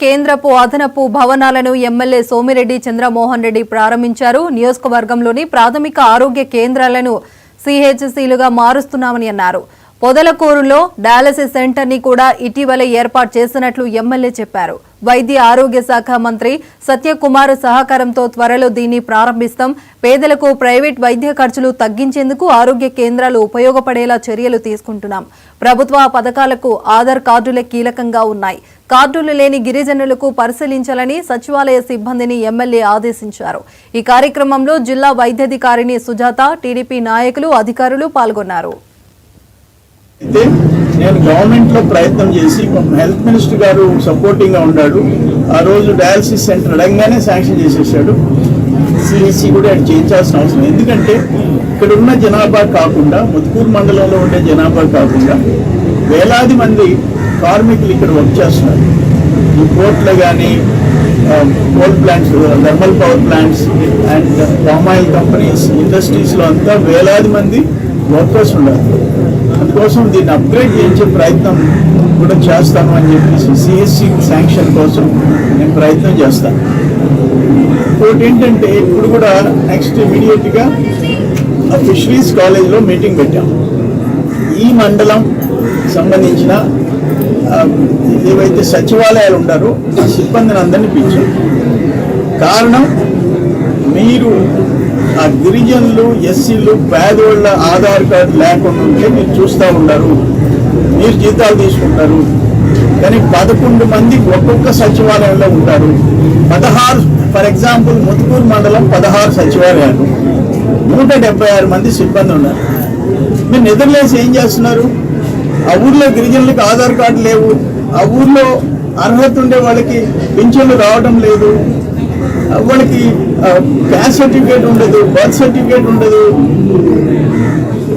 కేంద్రపు అదనపు భవనాలను ఎమ్మెల్యే సోమిరెడ్డి చంద్రమోహన్ రెడ్డి ప్రారంభించారు. నియోజకవర్గంలోని ప్రాథమిక ఆరోగ్య కేంద్రాలను సిహెచ్సిలుగా మారుస్తున్నామని అన్నారు. పొదలకూరులో డయాలసిస్ సెంటర్ ని కూడా ఇటీవలే ఏర్పాటు చేసినట్లు ఎమ్మెల్యే చెప్పారు. వైద్య ఆరోగ్య శాఖ మంత్రి సత్యకుమార్ సహకారంతో త్వరలో దీన్ని ప్రారంభిస్తాం. పేదలకు ప్రైవేట్ వైద్య ఖర్చులు తగ్గించేందుకు ఆరోగ్య కేంద్రాలు ఉపయోగపడేలా చర్యలు తీసుకుంటున్నాం. ప్రభుత్వ పథకాలకు ఆధార్ కార్డులే కీలకంగా ఉన్నాయి. కార్డులు లేని గిరిజనులకు పరిశీలించాలని సచివాలయ సిబ్బందిని ఎమ్మెల్యే ఆదేశించారు. ఈ కార్యక్రమంలో జిల్లా వైద్యాధికారిని సుజాత, టీడీపీ నాయకులు, అధికారులు పాల్గొన్నారు. నేను గవర్నమెంట్ లో ప్రయత్నం చేసి హెల్త్ మినిస్టర్ గారు సపోర్టింగ్ గా ఉన్నాడు. ఆ రోజు డయాలసిస్ సెంటర్ అడగగానే శాంక్షన్ చేసేసాడు. సిహెచ్సి కూడా అది చేయించాల్సిన అవసరం, ఎందుకంటే ఇక్కడ ఉన్న జనాభా కాకుండా, ముత్కూరు మండలంలో ఉండే జనాభా కాకుండా వేలాది మంది కార్మికులు ఇక్కడ వర్క్ చేస్తున్నారు. ఈ పోర్ట్లో కానీ, coal plants, thermal power plants and palm oil companies, ఇండస్ట్రీస్లో అంతా వేలాది మంది వర్కర్స్ ఉన్నారు. అందుకోసం దీన్ని అప్గ్రేడ్ చేయించే ప్రయత్నం కూడా చేస్తాను అని చెప్పేసి సిఎస్సి శాంక్షన్ కోసం నేను ప్రయత్నం చేస్తాను. ఇంకోటి ఏంటంటే, ఇప్పుడు కూడా నెక్స్ట్ ఇమీడియట్గా ఫిషరీస్ కాలేజ్లో మీటింగ్ పెట్టాం. ఈ మండలం సంబంధించిన ఏవైతే సచివాలయాలు ఉంటారో ఆ సిబ్బందిని అందరినీ పిలిచాం. కారణం, మీరు ఆ గిరిజనులు, ఎస్సీలు, పేదోళ్ళ ఆధార్ కార్డు లేకుండా ఉంటే మీరు చూస్తూ ఉంటారు, మీరు జీతాలు తీసుకుంటారు. కానీ 11 మంది ఒక్కొక్క సచివాలయంలో ఉంటారు. 16, ఫర్ ఎగ్జాంపుల్ ముత్కూరు మండలం 16 సచివాలయాలు, 176 మంది సిబ్బంది ఉన్నారు. మీరు నిద్రలేసి ఏం చేస్తున్నారు? ఆ ఊర్లో గిరిజనులకు ఆధార్ కార్డు లేవు, ఆ ఊర్లో అర్హత ఉండే వాళ్ళకి పింఛన్లు రావడం లేదు, వాళ్ళకి క్యాస్ట్ సర్టిఫికేట్ ఉండదు, బర్త్ సర్టిఫికేట్ ఉండదు.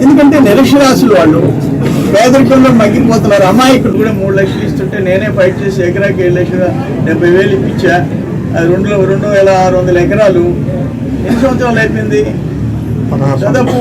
ఎందుకంటే నిరక్షరాస్యులు, వాళ్ళు పేదరికంలో మగ్గిపోతున్నారు. అమాయకుడు కూడా 3 లక్షలు ఇస్తుంటే నేనే ఫైట్ చేసి ఎకరాకి 7,70,000 ఇప్పించా. అది 2,600 ఎకరాలు. ఎన్ని సంవత్సరాలు అయిపోయింది? దాదాపు